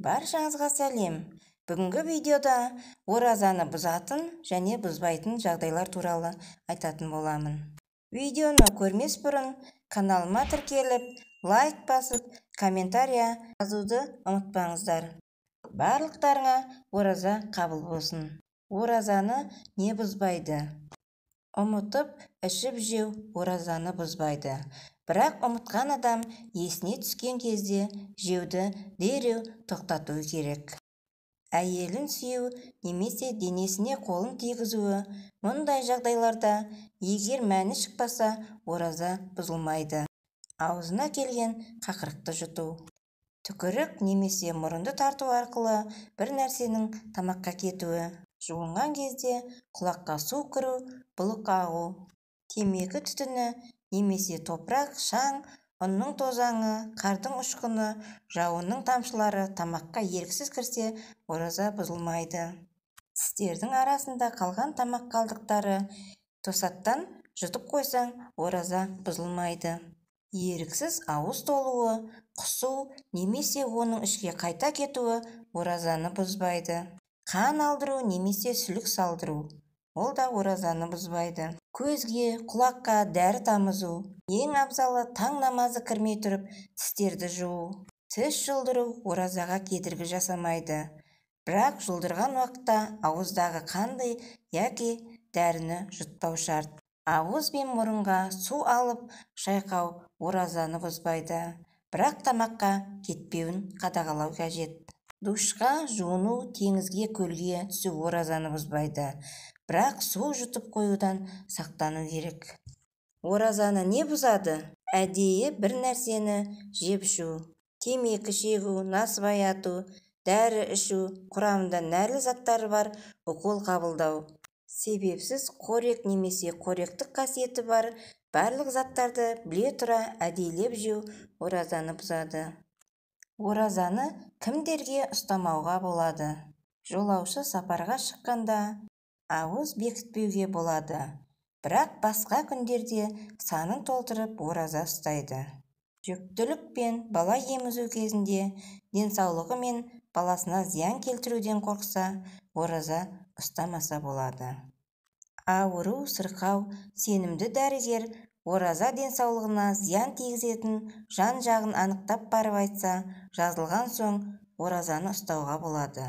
Баршаңызға сәлем. Бүгінгі видеода оразаны бұзатын және бұзбайтын жағдайлар туралы айтатын боламын. Видеоны көрмес бұрын каналыма тіркеліп, лайк басып, комментария жазуды ұмытпаңыздар. Барлықтарыңа ораза қабыл болсын. Оразаны не бұзбайды? Ұмытып, ішіп жеу оразаны бұзбайды. Бірақ ұмытқан адам есіне түскен кезде жеуді дереу тоқтату керек. Әйелін сүю немесе денесіне қолын тигізуі, мұндай жағдайларда егер мәні шықпаса, ораза бұзылмайды. Аузына келген қақырықты жұту. Түкірік немесе мұрынды тарту арқылы бір нәрсенің тамаққа кетуі. Жуынған кезде құлаққа су кіру, бұлық ағу. Темекі түтіні немесе топырақ, шаң, ұнның тозаңы, қардың ұшқыны, жауынның тамшылары тамаққа еріксіз кірсе, ораза бұзылмайды. Тістердің арасында қалған тамақ қалдықтары тосаттан жұтып қойсаң, ораза бұзылмайды. Еріксіз ауыз толуы, құсу немесе оның ішке қайта кетуі оразаны бұзбайды. Қан алдыру немесе сүлік салдыру, ол да оразаны бұзбайды. Көзге, құлаққа дәрі тамызу, ең абзалы таң намазы кірмей тұрып тістерді жуу. Тіс жұлдыру оразаға кедергі жасамайды. Бірақ жұлдырған уақытта ауыздағы қандай яки дәріні жұтпау шарт. Ауыз бен мұрынға су алып шайқау оразаны бұзбайды. Бірақ тамаққа кетпеуін қадағалау қажет. Душқа, жуыну, теңізге, көлге түсу оразаны бұзбайды. Бірақ су жұтып қоюдан сақтану керек. Оразаны не бұзады? Әдейі бір нәрсені жеп ішу, темекі шегу, насыбай ату, дәрі ішу, құрамында нәрлі заттары бар укол қабылдау. Себепсіз қорек немесе қоректік қасиеті бар барлық заттарды біле тұра әдейілеп жеу оразаны бұзады. Оразаны кімдерге ұстамауға болады? Жолаушы сапарға шыққанда ауыз бекітпеуге болады. Бірақ басқа күндерде санын толтырып ораза ұстайды. Жүктілік пен бала емізу кезінде денсаулығы мен баласына зиян келтіруден қорқса, ораза ұстамаса болады. Ауыру, сырқау, сенімді дәрігер ораза денсаулығына зиян тигізетін жан-жағын анықтап барып айтса, жазылған соң оразаны ұстауға болады.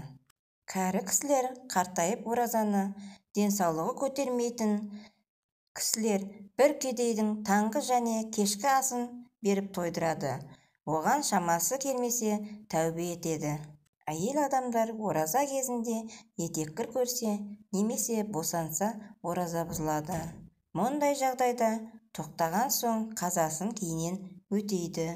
Кәрі кісілер қартайып оразаны денсаулығы көтермейтін кісілер бір кедейдің таңғы және кешкі асын беріп тойдырады. Оған шамасы келмесе тәубе етеді. Әйел адамдар ораза кезінде етеккір көрсе немесе босанса ораза бұзылады. Мұндай жағдайда тоқтаған соң қазасын кейіннен өтейді.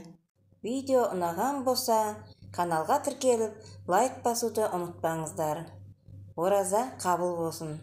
Видео ұнаған болса, каналға тіркеліп, лайк басуды ұмытпаңыздар. Ораза қабыл болсын.